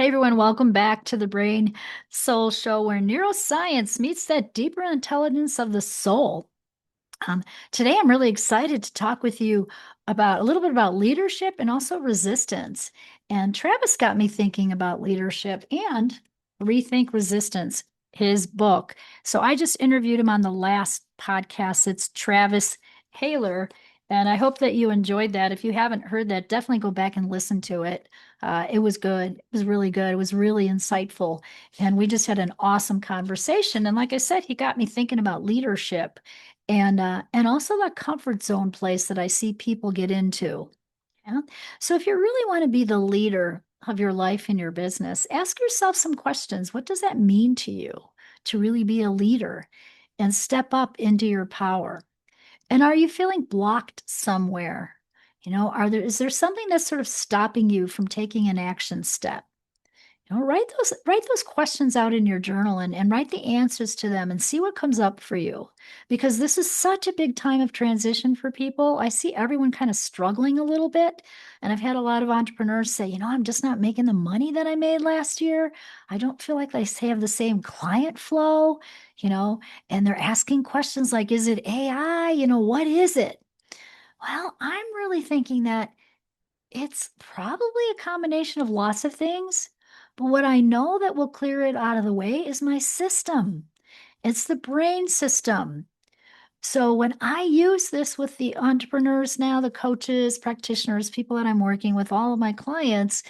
Hey everyone, welcome back to the Brain Soul Show where neuroscience meets that deeper intelligence of the soul. Um, Today, I'm really excited to talk with you about a little bit about leadership and also resistance. And Travis got me thinking about leadership and Rethink Resistance, his book. So I just interviewed him on the last podcast. It's Travis Haler. And I hope that you enjoyed that. If you haven't heard that, definitely go back and listen to it. It was good. It was really good. It was really insightful. And we just had an awesome conversation. And like I said, he got me thinking about leadership and also that comfort zone place that I see people get into. Yeah. So if you really want to be the leader of your life and your business, ask yourself some questions. What does that mean to you to really be a leader and step up into your power? And are you feeling blocked somewhere? Is there something that's sort of stopping you from taking an action step? Write those questions out in your journal and write the answers to them and see what comes up for you. Because this is such a big time of transition for people. I see everyone kind of struggling a little bit. And I've had a lot of entrepreneurs say, I'm just not making the money that I made last year. I don't feel like I have the same client flow, you know, and they're asking questions like, is it AI? What is it? Well, I'm really thinking that it's probably a combination of lots of things, but what I know that will clear it out of the way is my system. It's the brain system. So when I use this with the entrepreneurs now, the coaches, practitioners, people that I'm working with, all of my clients,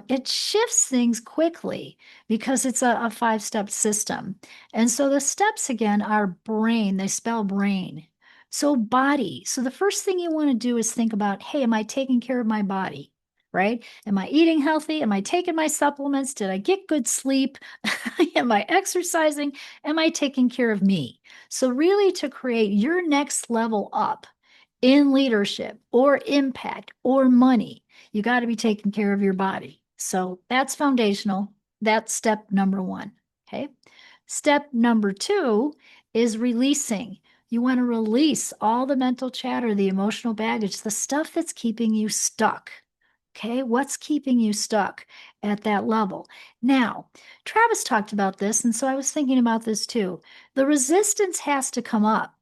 it shifts things quickly because it's a five-step system. And so the steps again are brain, they spell brain. So body. So the first thing you want to do is think about, hey, am I taking care of my body? Right? Am I eating healthy? Am I taking my supplements? Did I get good sleep? Am I exercising? Am I taking care of me? So, really, to create your next level up in leadership or impact or money, you got to be taking care of your body. So, that's foundational. That's step number one. Okay. Step number two is releasing. You want to release all the mental chatter, the emotional baggage, the stuff that's keeping you stuck. Okay, what's keeping you stuck at that level? Now, Travis talked about this, and so I was thinking about this too. The resistance has to come up.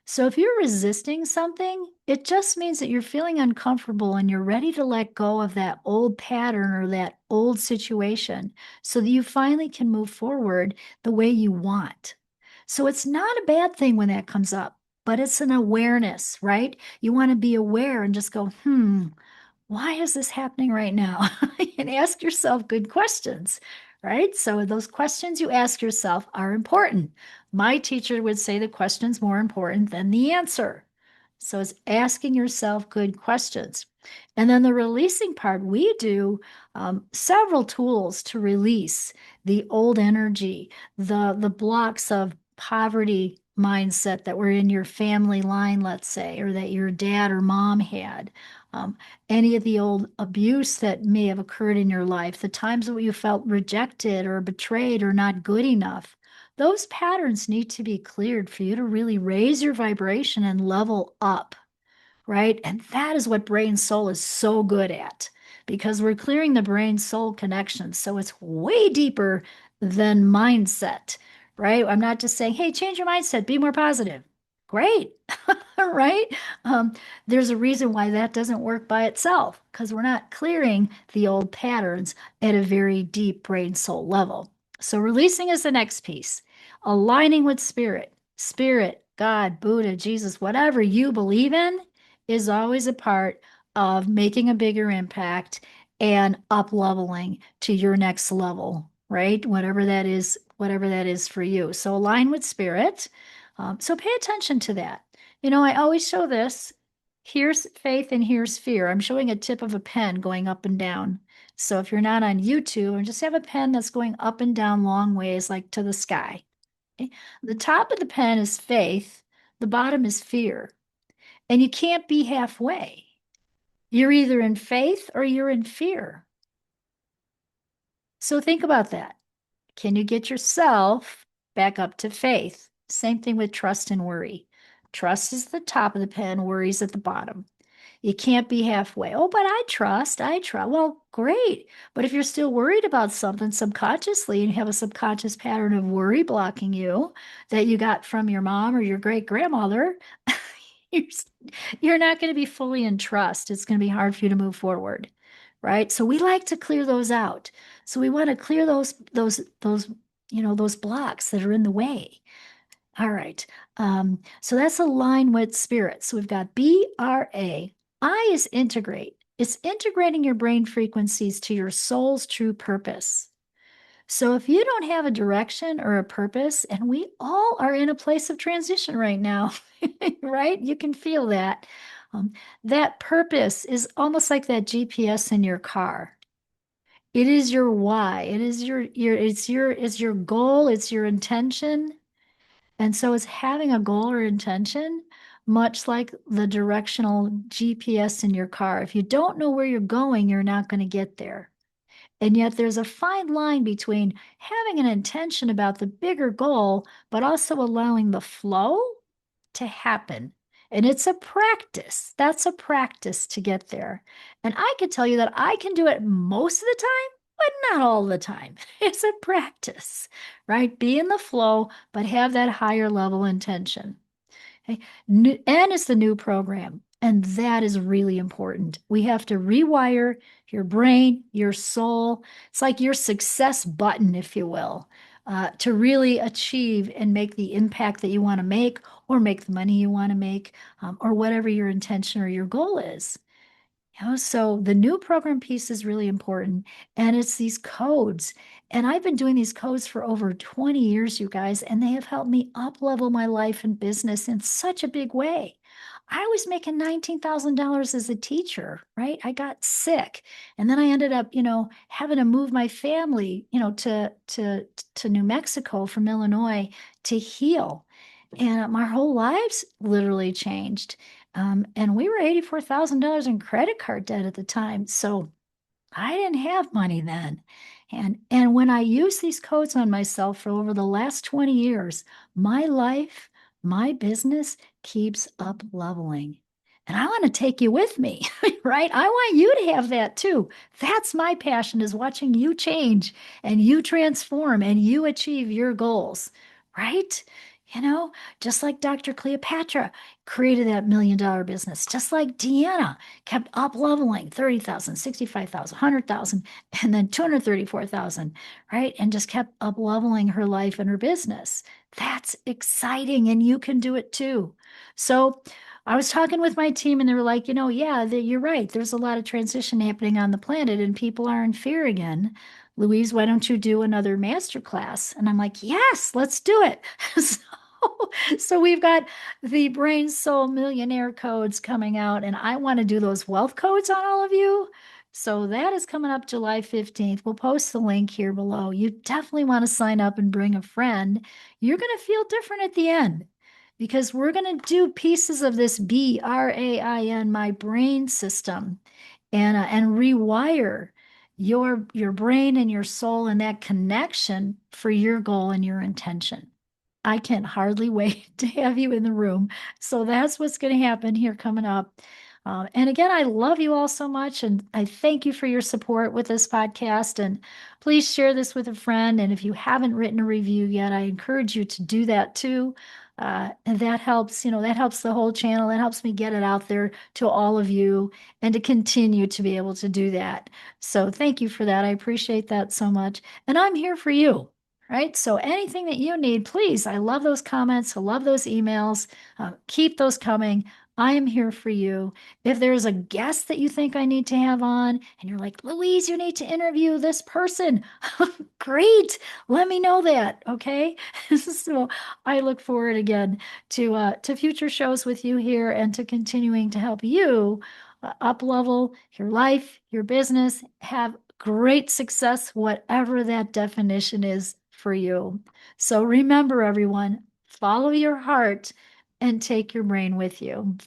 So if you're resisting something, it just means that you're feeling uncomfortable and you're ready to let go of that old pattern or that old situation so that you finally can move forward the way you want. So it's not a bad thing when that comes up, but it's an awareness, right? You want to be aware and just go, why is this happening right now? And ask yourself good questions, right? So those questions you ask yourself are important. My teacher would say the question's more important than the answer. So it's asking yourself good questions. And then the releasing part, we do several tools to release the old energy, the blocks of poverty mindset that were in your family line, let's say, or that your dad or mom had. Um, any of the old abuse that may have occurred in your life, the times that you felt rejected or betrayed or not good enough, those patterns need to be cleared for you to really raise your vibration and level up, right? And that is what brain soul is so good at because we're clearing the brain soul connection. So it's way deeper than mindset, right? I'm not just saying, hey, change your mindset, be more positive. Great, right? Um, there's a reason why that doesn't work by itself because we're not clearing the old patterns at a very deep brain soul level. So releasing is the next piece. Aligning with spirit, God, Buddha, Jesus, whatever you believe in is always a part of making a bigger impact and up leveling to your next level, right? Whatever that is for you. So align with spirit. So pay attention to that. I always show this. Here's faith and here's fear. I'm showing a tip of a pen going up and down. So if you're not on YouTube, and just have a pen that's going up and down long ways, like to the sky. Okay? The top of the pen is faith, the bottom is fear. And you can't be halfway. You're either in faith or you're in fear. So think about that. Can you get yourself back up to faith? Same thing with trust and worry. Trust is the top of the pen, worry is at the bottom. You can't be halfway. Oh, but I trust. Well, great. But if you're still worried about something subconsciously and you have a subconscious pattern of worry blocking you that you got from your mom or your great grandmother, you're, you're not going to be fully in trust. It's going to be hard for you to move forward, right? So we like to clear those out. So we want to clear those blocks that are in the way. All right. So that's align with spirit. So we've got B.R.A. I is integrate. It's integrating your brain frequencies to your soul's true purpose. So if you don't have a direction or a purpose, and we all are in a place of transition right now, right? You can feel that. Um, that purpose is almost like that GPS in your car. It is your why. It is your goal. It's your intention. And so it's having a goal or intention, much like the directional GPS in your car. If you don't know where you're going, you're not going to get there. And yet there's a fine line between having an intention about the bigger goal, but also allowing the flow to happen. And it's a practice. That's a practice to get there. And I can tell you that I can do it most of the time, but not all the time. It's a practice, right? Be in the flow, but have that higher level intention. Okay. N is the new program, and that is really important. We have to rewire your brain, your soul. It's like your success button, if you will, to really achieve and make the impact that you want to make, or make the money you want to make, or whatever your intention or your goal is. So the new program piece is really important, and it's these codes. And I've been doing these codes for over 20 years, you guys, and they have helped me up level my life and business in such a big way. I was making $19,000 as a teacher, right? I got sick, and then I ended up, having to move my family, to New Mexico from Illinois to heal. And my whole lives literally changed. And we were $84,000 in credit card debt at the time. So I didn't have money then. And when I use these codes on myself for over the last 20 years, my life, my business keeps up leveling. And I want to take you with me, right? I want you to have that too. That's my passion, is watching you change and you transform and you achieve your goals, right? You know, just like Dr. Cleopatra created that $1 million business, just like Deanna kept up leveling 30,000, 65,000, 100,000, and then 234,000, right? And just kept up leveling her life and her business. That's exciting, and you can do it too. So I was talking with my team, and they were like, yeah, you're right. There's a lot of transition happening on the planet, and people are in fear again. Louise, why don't you do another master class? And I'm like, yes, let's do it. So we've got the Brain Soul Millionaire codes coming out, and I want to do those wealth codes on all of you. So that is coming up July 15th. We'll post the link here below. You definitely want to sign up and bring a friend. You're going to feel different at the end, because we're going to do pieces of this B.R.A.I.N, my brain system, and rewire your brain and your soul and that connection for your goal and your intention. I can hardly wait to have you in the room. So that's what's going to happen here coming up. And again, I love you all so much, and I thank you for your support with this podcast. And please share this with a friend. And if you haven't written a review yet, I encourage you to do that too. And that helps, that helps the whole channel. That helps me get it out there to all of you, and to continue to be able to do that. So thank you for that. I appreciate that so much. And I'm here for you. Right. So anything that you need, please. I love those comments. I love those emails. Keep those coming. I am here for you. If there's a guest that you think I need to have on, and you're like, Louise, you need to interview this person, great. Let me know that. Okay. So I look forward again to future shows with you here, and to continuing to help you up level your life, your business, have great success, whatever that definition is for you. So remember, everyone, follow your heart and take your brain with you.